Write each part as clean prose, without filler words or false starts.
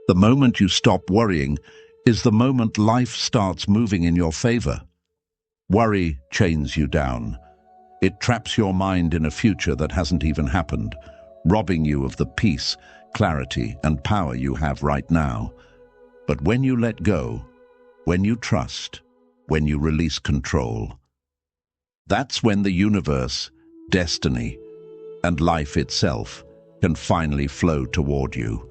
The moment you stop worrying is the moment life starts moving in your favor. Worry chains you down. It traps your mind in a future that hasn't even happened, robbing you of the peace, clarity, and power you have right now. But when you let go, when you trust, when you release control, that's when the universe, destiny, and life itself can finally flow toward you.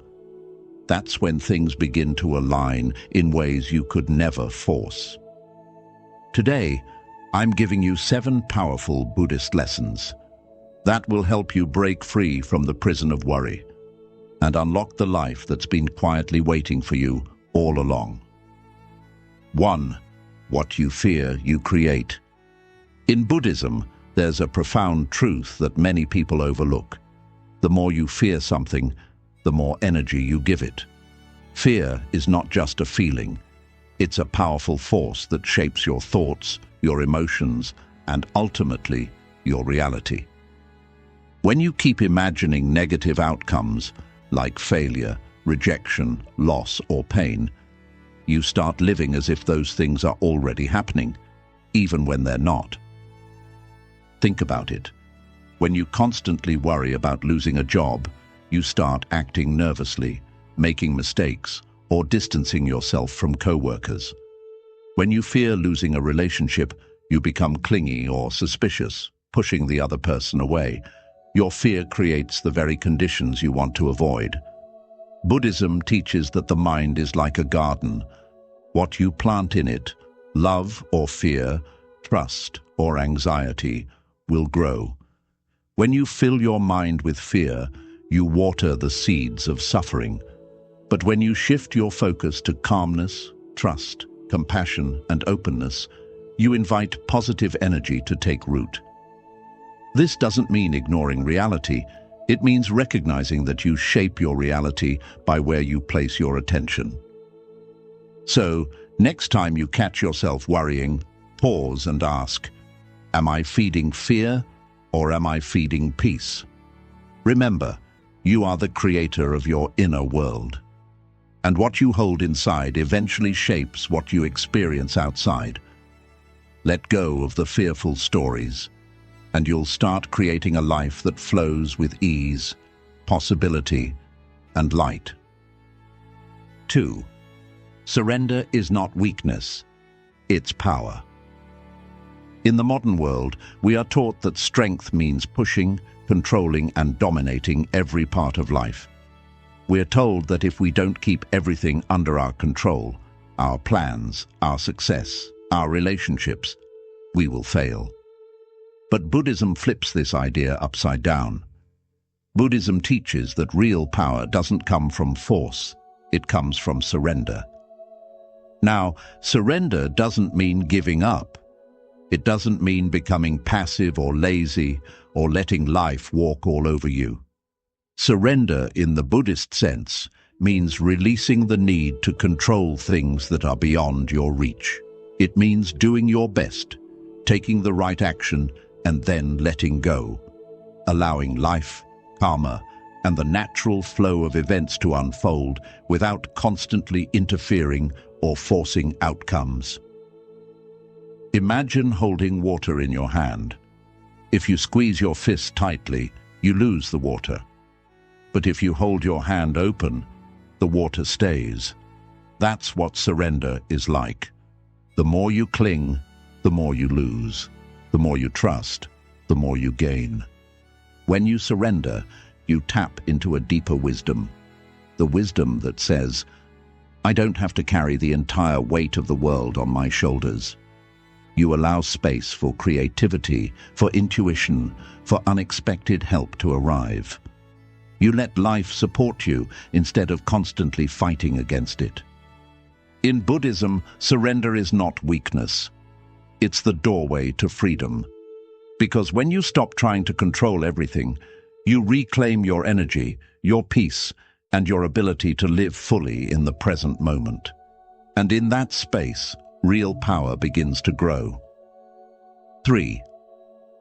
That's when things begin to align in ways you could never force. Today, I'm giving you 7 powerful Buddhist lessons that will help you break free from the prison of worry and unlock the life that's been quietly waiting for you all along. 1. What you fear, you create. In Buddhism, there's a profound truth that many people overlook. The more you fear something, the more energy you give it. Fear is not just a feeling. It's a powerful force that shapes your thoughts, your emotions, and ultimately, your reality. When you keep imagining negative outcomes, like failure, rejection, loss, or pain, you start living as if those things are already happening, even when they're not. Think about it. When you constantly worry about losing a job, you start acting nervously, making mistakes, or distancing yourself from co-workers. When you fear losing a relationship, you become clingy or suspicious, pushing the other person away. Your fear creates the very conditions you want to avoid. Buddhism teaches that the mind is like a garden. What you plant in it, love or fear, trust or anxiety, will grow. When you fill your mind with fear, you water the seeds of suffering. But when you shift your focus to calmness, trust, compassion, and openness, you invite positive energy to take root. This doesn't mean ignoring reality. It means recognizing that you shape your reality by where you place your attention. So, next time you catch yourself worrying, pause and ask, am I feeding fear or am I feeding peace? Remember, you are the creator of your inner world. And what you hold inside eventually shapes what you experience outside. Let go of the fearful stories, and you'll start creating a life that flows with ease, possibility, and light. 2. Surrender is not weakness, it's power. In the modern world, we are taught that strength means pushing, controlling, and dominating every part of life. We're told that if we don't keep everything under our control, our plans, our success, our relationships, we will fail. But Buddhism flips this idea upside down. Buddhism teaches that real power doesn't come from force, it comes from surrender. Now, surrender doesn't mean giving up. It doesn't mean becoming passive or lazy or letting life walk all over you. Surrender, in the Buddhist sense, means releasing the need to control things that are beyond your reach. It means doing your best, taking the right action, and then letting go, allowing life, karma, and the natural flow of events to unfold without constantly interfering or forcing outcomes. Imagine holding water in your hand. If you squeeze your fist tightly, you lose the water. But if you hold your hand open, the water stays. That's what surrender is like. The more you cling, the more you lose. The more you trust, the more you gain. When you surrender, you tap into a deeper wisdom. The wisdom that says, I don't have to carry the entire weight of the world on my shoulders. You allow space for creativity, for intuition, for unexpected help to arrive. You let life support you instead of constantly fighting against it. In Buddhism, surrender is not weakness. It's the doorway to freedom. Because when you stop trying to control everything, you reclaim your energy, your peace, and your ability to live fully in the present moment. And in that space, real power begins to grow. 3.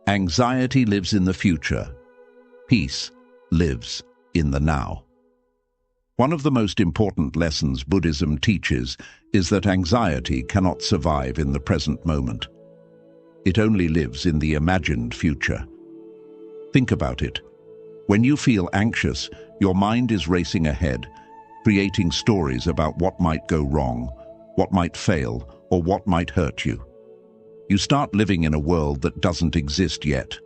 Anxiety lives in the future. Peace lives in the now. One of the most important lessons Buddhism teaches is that anxiety cannot survive in the present moment. It only lives in the imagined future. Think about it. When you feel anxious, your mind is racing ahead, creating stories about what might go wrong, what might fail, or what might hurt you. You start living in a world that doesn't exist yet,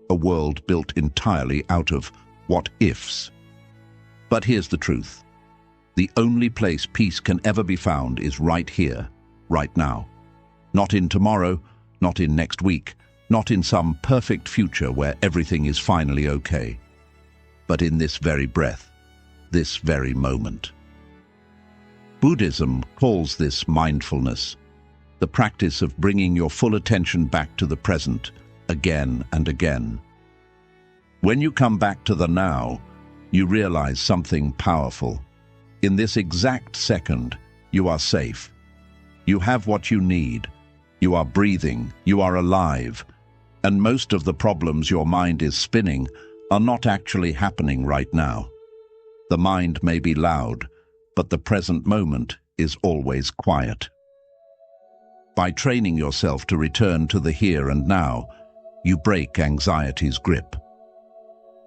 a world built entirely out of what-ifs. But here's the truth. The only place peace can ever be found is right here, right now. Not in tomorrow, not in next week, not in some perfect future where everything is finally okay, but in this very breath, this very moment. Buddhism calls this mindfulness, the practice of bringing your full attention back to the present, again and again. When you come back to the now, you realize something powerful. In this exact second, you are safe. You have what you need. You are breathing. You are alive. And most of the problems your mind is spinning are not actually happening right now. The mind may be loud, but the present moment is always quiet. By training yourself to return to the here and now, you break anxiety's grip.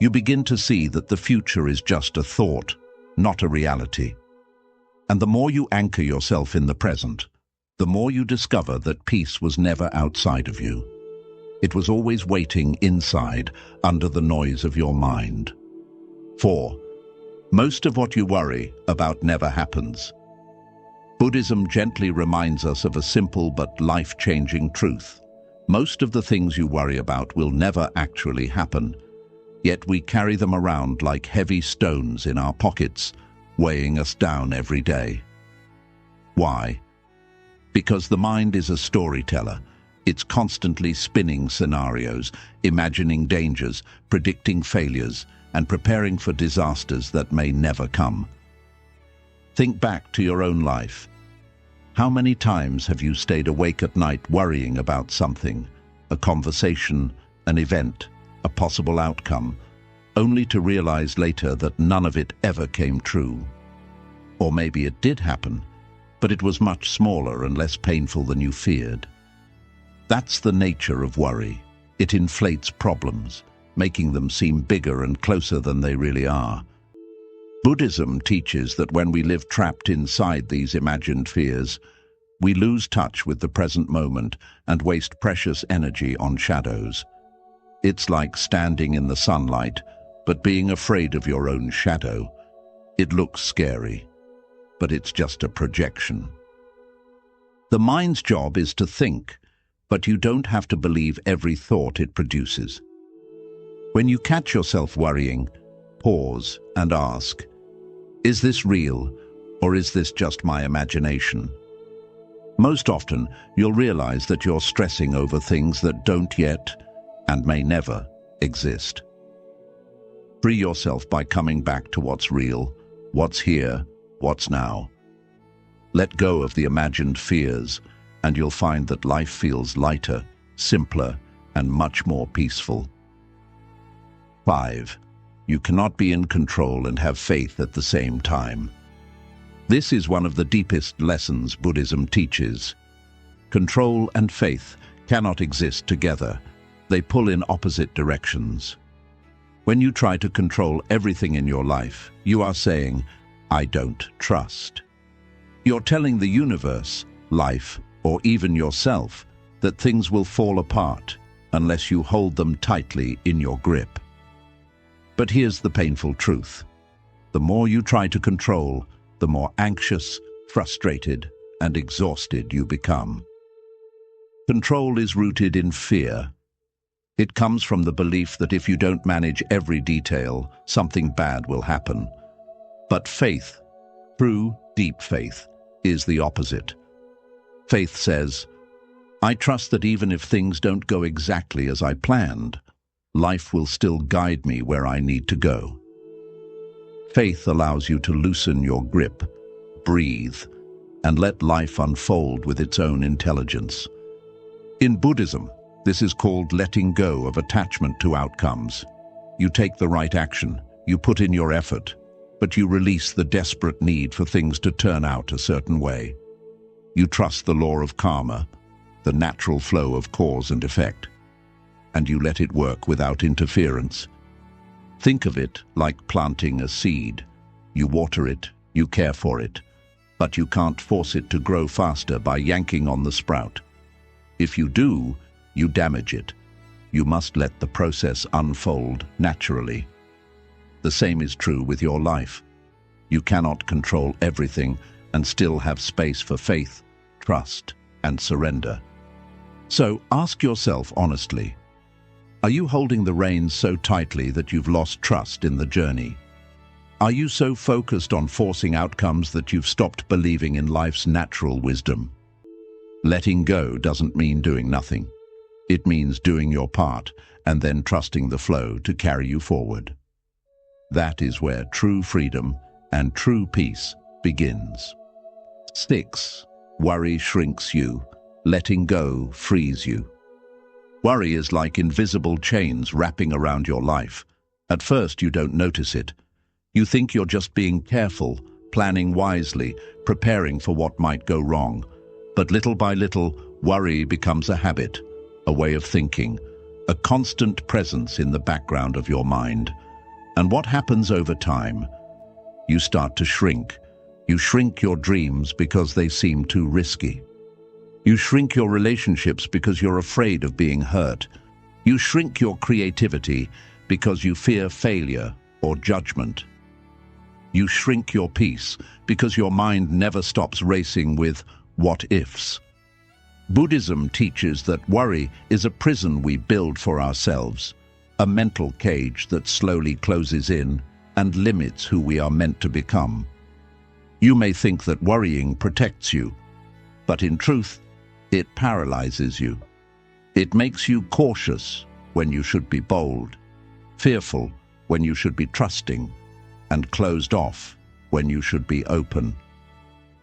You begin to see that the future is just a thought, not a reality. And the more you anchor yourself in the present, the more you discover that peace was never outside of you. It was always waiting inside, under the noise of your mind. 4. Most of what you worry about never happens. Buddhism gently reminds us of a simple but life-changing truth. Most of the things you worry about will never actually happen, yet we carry them around like heavy stones in our pockets, weighing us down every day. Why? Because the mind is a storyteller. It's constantly spinning scenarios, imagining dangers, predicting failures, and preparing for disasters that may never come. Think back to your own life. How many times have you stayed awake at night worrying about something, a conversation, an event, a possible outcome, only to realize later that none of it ever came true? Or maybe it did happen, but it was much smaller and less painful than you feared. That's the nature of worry. It inflates problems, making them seem bigger and closer than they really are. Buddhism teaches that when we live trapped inside these imagined fears, we lose touch with the present moment and waste precious energy on shadows. It's like standing in the sunlight, but being afraid of your own shadow. It looks scary, but it's just a projection. The mind's job is to think, but you don't have to believe every thought it produces. When you catch yourself worrying, pause and ask, is this real, or is this just my imagination? Most often, you'll realize that you're stressing over things that don't yet, and may never, exist. Free yourself by coming back to what's real, what's here, what's now. Let go of the imagined fears, and you'll find that life feels lighter, simpler, and much more peaceful. 5. You cannot be in control and have faith at the same time. This is one of the deepest lessons Buddhism teaches. Control and faith cannot exist together. They pull in opposite directions. When you try to control everything in your life, you are saying, I don't trust. You're telling the universe, life, or even yourself, that things will fall apart unless you hold them tightly in your grip. But here's the painful truth. The more you try to control, the more anxious, frustrated, and exhausted you become. Control is rooted in fear. It comes from the belief that if you don't manage every detail, something bad will happen. But faith, true, deep faith, is the opposite. Faith says, I trust that even if things don't go exactly as I planned, life will still guide me where I need to go. Faith allows you to loosen your grip, breathe, and let life unfold with its own intelligence. In Buddhism, this is called letting go of attachment to outcomes. You take the right action, you put in your effort, but you release the desperate need for things to turn out a certain way. You trust the law of karma, the natural flow of cause and effect, and you let it work without interference. Think of it like planting a seed. You water it, you care for it, but you can't force it to grow faster by yanking on the sprout. If you do, you damage it. You must let the process unfold naturally. The same is true with your life. You cannot control everything and still have space for faith, trust, and surrender. So ask yourself honestly, are you holding the reins so tightly that you've lost trust in the journey? Are you so focused on forcing outcomes that you've stopped believing in life's natural wisdom? Letting go doesn't mean doing nothing. It means doing your part and then trusting the flow to carry you forward. That is where true freedom and true peace begins. 6. Worry shrinks you. Letting go frees you. Worry is like invisible chains wrapping around your life. At first, you don't notice it. You think you're just being careful, planning wisely, preparing for what might go wrong. But little by little, worry becomes a habit, a way of thinking, a constant presence in the background of your mind. And what happens over time? You start to shrink. You shrink your dreams because they seem too risky. You shrink your relationships because you're afraid of being hurt. You shrink your creativity because you fear failure or judgment. You shrink your peace because your mind never stops racing with what-ifs. Buddhism teaches that worry is a prison we build for ourselves, a mental cage that slowly closes in and limits who we are meant to become. You may think that worrying protects you, but in truth, it paralyzes you. It makes you cautious when you should be bold, fearful when you should be trusting, and closed off when you should be open.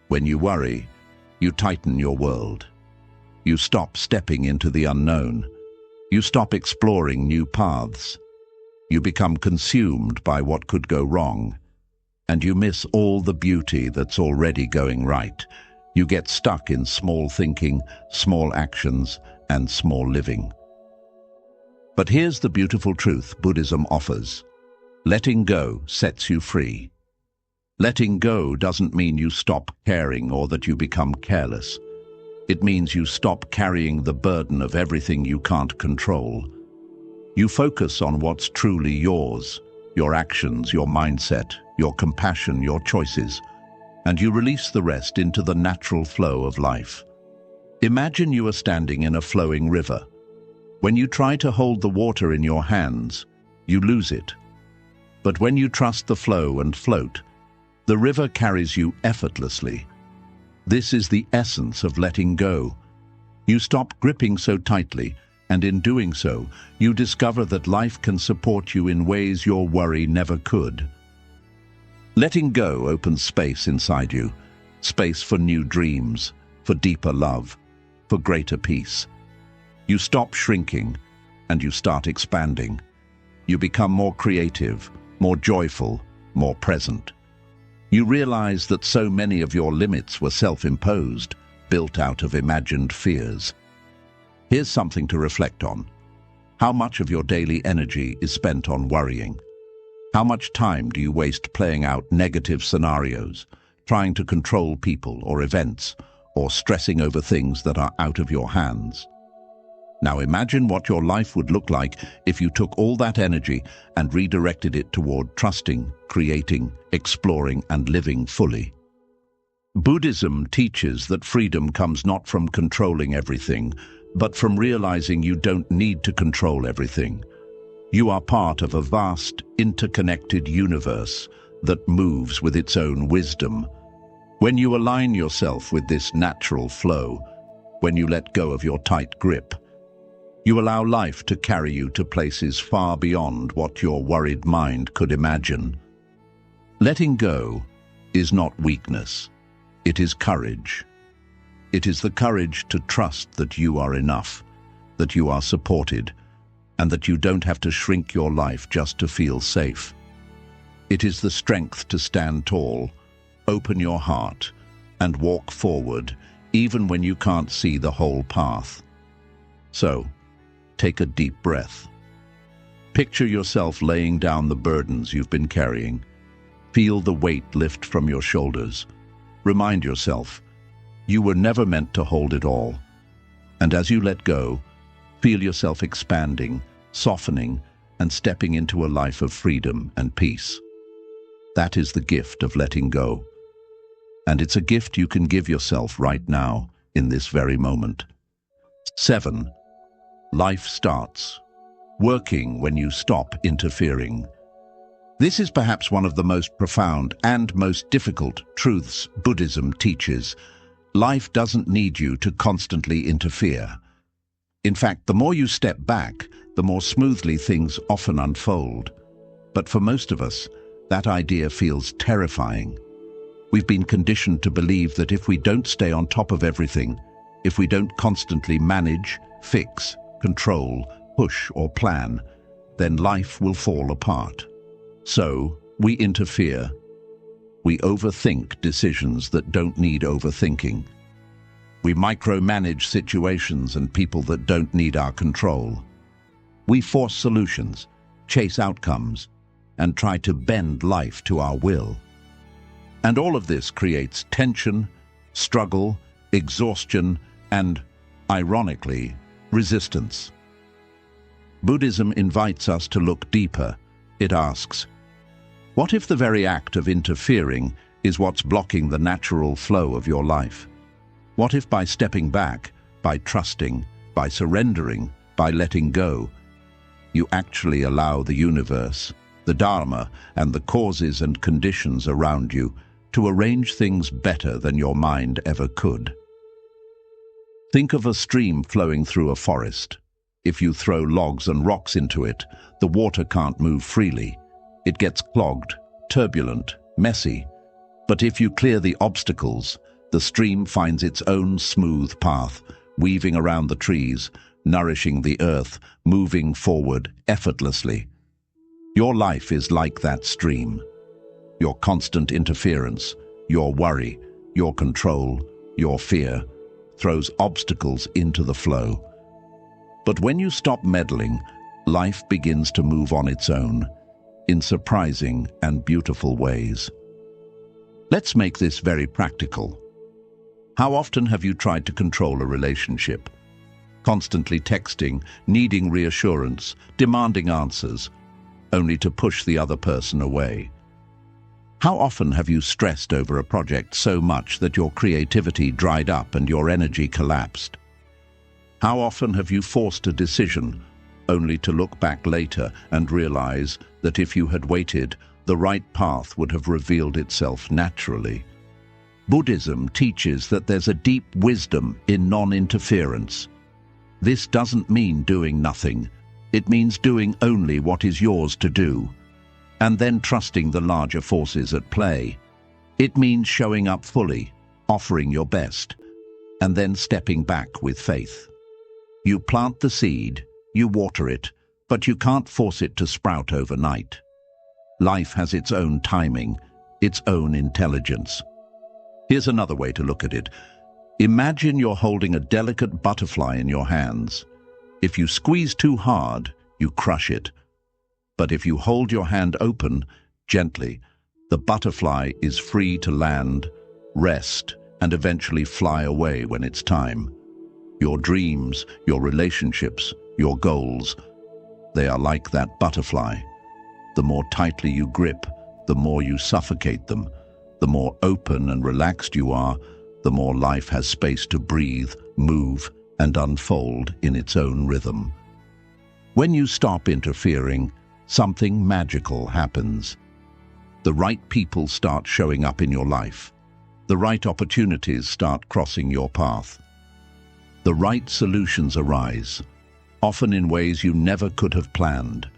When you worry, you tighten your world. You stop stepping into the unknown. You stop exploring new paths. You become consumed by what could go wrong, and you miss all the beauty that's already going right. You get stuck in small thinking, small actions, and small living. But here's the beautiful truth Buddhism offers. Letting go sets you free. Letting go doesn't mean you stop caring or that you become careless. It means you stop carrying the burden of everything you can't control. You focus on what's truly yours, your actions, your mindset, your compassion, your choices, and you release the rest into the natural flow of life. Imagine you are standing in a flowing river. When you try to hold the water in your hands, you lose it. But when you trust the flow and float, the river carries you effortlessly. This is the essence of letting go. You stop gripping so tightly, and in doing so, you discover that life can support you in ways your worry never could. Letting go opens space inside you, space for new dreams, for deeper love, for greater peace. You stop shrinking, and you start expanding. You become more creative, more joyful, more present. You realize that so many of your limits were self-imposed, built out of imagined fears. Here's something to reflect on. How much of your daily energy is spent on worrying? How much time do you waste playing out negative scenarios, trying to control people or events, or stressing over things that are out of your hands? Now imagine what your life would look like if you took all that energy and redirected it toward trusting, creating, exploring, and living fully. Buddhism teaches that freedom comes not from controlling everything, but from realizing you don't need to control everything. You are part of a vast, interconnected universe that moves with its own wisdom. When you align yourself with this natural flow, when you let go of your tight grip, you allow life to carry you to places far beyond what your worried mind could imagine. Letting go is not weakness. It is courage. It is the courage to trust that you are enough, that you are supported, and that you don't have to shrink your life just to feel safe. It is the strength to stand tall, open your heart, and walk forward, even when you can't see the whole path. So, take a deep breath. Picture yourself laying down the burdens you've been carrying. Feel the weight lift from your shoulders. Remind yourself, you were never meant to hold it all. And as you let go, feel yourself expanding, softening, and stepping into a life of freedom and peace. That is the gift of letting go. And it's a gift you can give yourself right now, in this very moment. 7. Life starts. Working when you stop interfering. This is perhaps one of the most profound and most difficult truths Buddhism teaches. Life doesn't need you to constantly interfere. In fact, the more you step back, the more smoothly things often unfold. But for most of us, that idea feels terrifying. We've been conditioned to believe that if we don't stay on top of everything, if we don't constantly manage, fix, control, push or plan, then life will fall apart. So, we interfere. We overthink decisions that don't need overthinking. We micromanage situations and people that don't need our control. We force solutions, chase outcomes, and try to bend life to our will. And all of this creates tension, struggle, exhaustion, and, ironically, resistance. Buddhism invites us to look deeper. It asks, what if the very act of interfering is what's blocking the natural flow of your life? What if by stepping back, by trusting, by surrendering, by letting go, you actually allow the universe, the Dharma, and the causes and conditions around you to arrange things better than your mind ever could? Think of a stream flowing through a forest. If you throw logs and rocks into it, the water can't move freely. It gets clogged, turbulent, messy. But if you clear the obstacles, the stream finds its own smooth path, weaving around the trees, nourishing the earth, moving forward effortlessly. Your life is like that stream. Your constant interference, your worry, your control, your fear, throws obstacles into the flow. But when you stop meddling, life begins to move on its own, in surprising and beautiful ways. Let's make this very practical. How often have you tried to control a relationship? Constantly texting, needing reassurance, demanding answers, only to push the other person away. How often have you stressed over a project so much that your creativity dried up and your energy collapsed? How often have you forced a decision, only to look back later and realize that if you had waited, the right path would have revealed itself naturally? Buddhism teaches that there's a deep wisdom in non-interference. This doesn't mean doing nothing. It means doing only what is yours to do, and then trusting the larger forces at play. It means showing up fully, offering your best, and then stepping back with faith. You plant the seed, you water it, but you can't force it to sprout overnight. Life has its own timing, its own intelligence. Here's another way to look at it. Imagine you're holding a delicate butterfly in your hands. If you squeeze too hard, you crush it. But if you hold your hand open, gently, the butterfly is free to land, rest, and eventually fly away when it's time. Your dreams, your relationships, your goals, they are like that butterfly. The more tightly you grip, the more you suffocate them. The more open and relaxed you are, the more life has space to breathe, move, and unfold in its own rhythm. When you stop interfering, something magical happens. The right people start showing up in your life. The right opportunities start crossing your path. The right solutions arise, often in ways you never could have planned.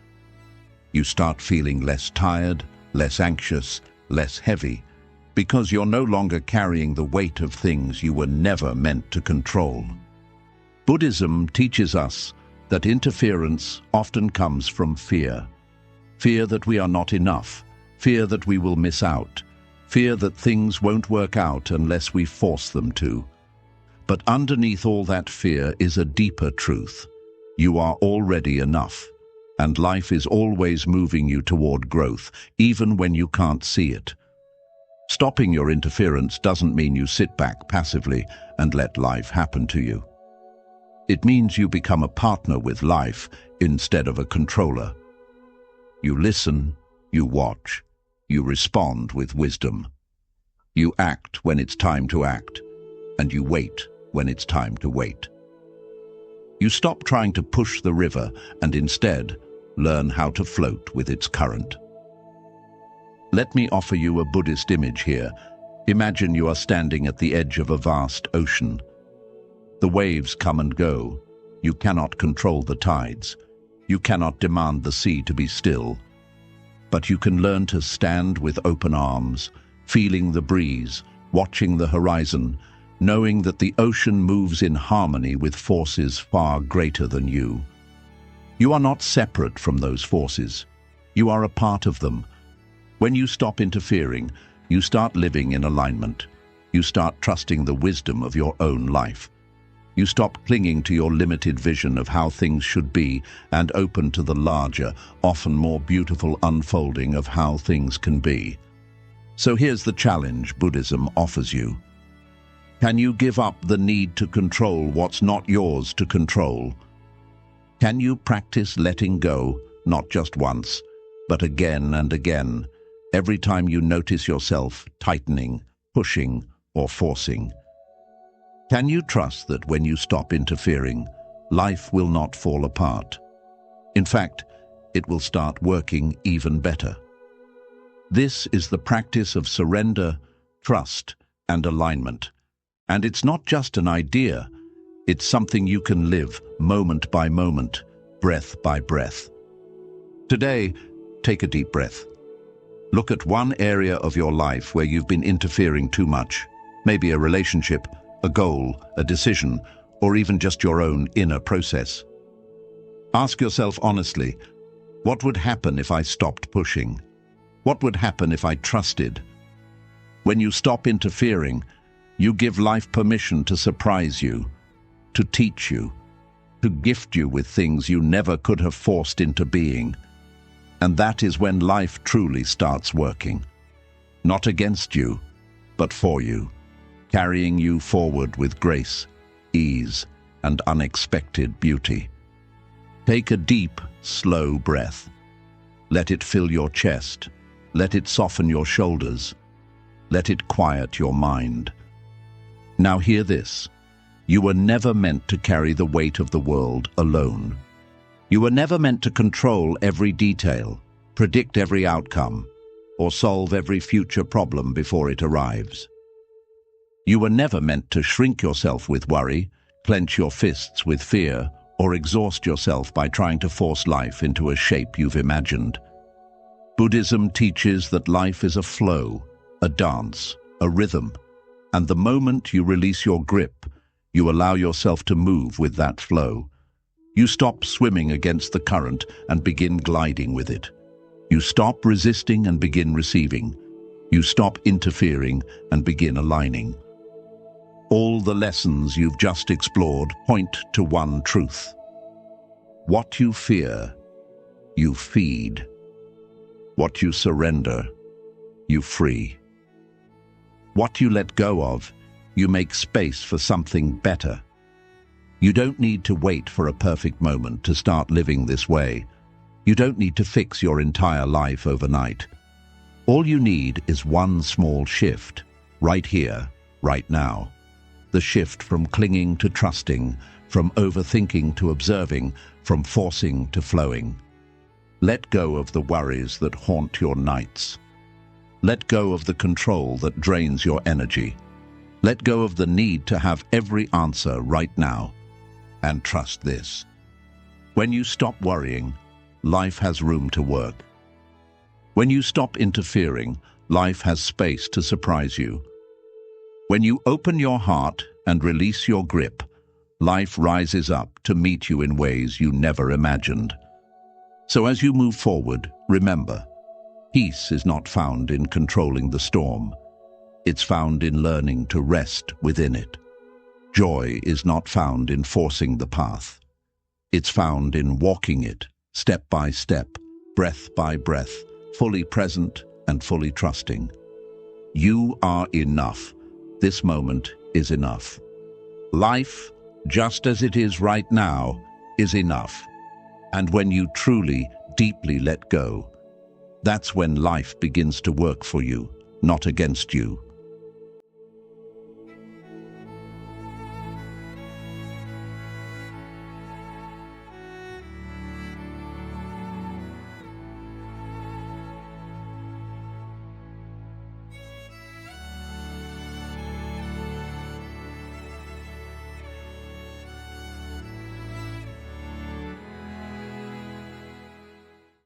You start feeling less tired, less anxious, less heavy, because you're no longer carrying the weight of things you were never meant to control. Buddhism teaches us that interference often comes from fear. Fear that we are not enough, fear that we will miss out, fear that things won't work out unless we force them to. But underneath all that fear is a deeper truth. You are already enough, and life is always moving you toward growth, even when you can't see it. Stopping your interference doesn't mean you sit back passively and let life happen to you. It means you become a partner with life instead of a controller. You listen, you watch, you respond with wisdom. You act when it's time to act, and you wait when it's time to wait. You stop trying to push the river and instead learn how to float with its current. Let me offer you a Buddhist image here. Imagine you are standing at the edge of a vast ocean. The waves come and go. You cannot control the tides. You cannot demand the sea to be still. But you can learn to stand with open arms, feeling the breeze, watching the horizon, knowing that the ocean moves in harmony with forces far greater than you. You are not separate from those forces. You are a part of them. When you stop interfering, you start living in alignment. You start trusting the wisdom of your own life. You stop clinging to your limited vision of how things should be and open to the larger, often more beautiful unfolding of how things can be. So here's the challenge Buddhism offers you. Can you give up the need to control what's not yours to control? Can you practice letting go, not just once, but again and again, every time you notice yourself tightening, pushing, or forcing? Can you trust that when you stop interfering, life will not fall apart? In fact, it will start working even better. This is the practice of surrender, trust, and alignment. And it's not just an idea, it's something you can live moment by moment, breath by breath. Today, take a deep breath. Look at one area of your life where you've been interfering too much, maybe a relationship, a goal, a decision, or even just your own inner process. Ask yourself honestly, what would happen if I stopped pushing? What would happen if I trusted? When you stop interfering, you give life permission to surprise you, to teach you, to gift you with things you never could have forced into being. And that is when life truly starts working. Not against you, but for you, carrying you forward with grace, ease, and unexpected beauty. Take a deep, slow breath. Let it fill your chest. Let it soften your shoulders. Let it quiet your mind. Now hear this. You were never meant to carry the weight of the world alone. You were never meant to control every detail, predict every outcome, or solve every future problem before it arrives. You were never meant to shrink yourself with worry, clench your fists with fear, or exhaust yourself by trying to force life into a shape you've imagined. Buddhism teaches that life is a flow, a dance, a rhythm, and the moment you release your grip, you allow yourself to move with that flow. You stop swimming against the current and begin gliding with it. You stop resisting and begin receiving. You stop interfering and begin aligning. All the lessons you've just explored point to one truth. What you fear, you feed. What you surrender, you free. What you let go of, you make space for something better. You don't need to wait for a perfect moment to start living this way. You don't need to fix your entire life overnight. All you need is one small shift, right here, right now. The shift from clinging to trusting, from overthinking to observing, from forcing to flowing. Let go of the worries that haunt your nights. Let go of the control that drains your energy. Let go of the need to have every answer right now. And trust this. When you stop worrying, life has room to work. When you stop interfering, life has space to surprise you. When you open your heart and release your grip, life rises up to meet you in ways you never imagined. So as you move forward, remember, Peace is not found in controlling the storm. It's found in learning to rest within it. Joy is not found in forcing the path. It's found in walking it, step by step, breath by breath, fully present and fully trusting. You are enough. This moment is enough. Life, just as it is right now, is enough. And when you truly, deeply let go, that's when life begins to work for you, not against you.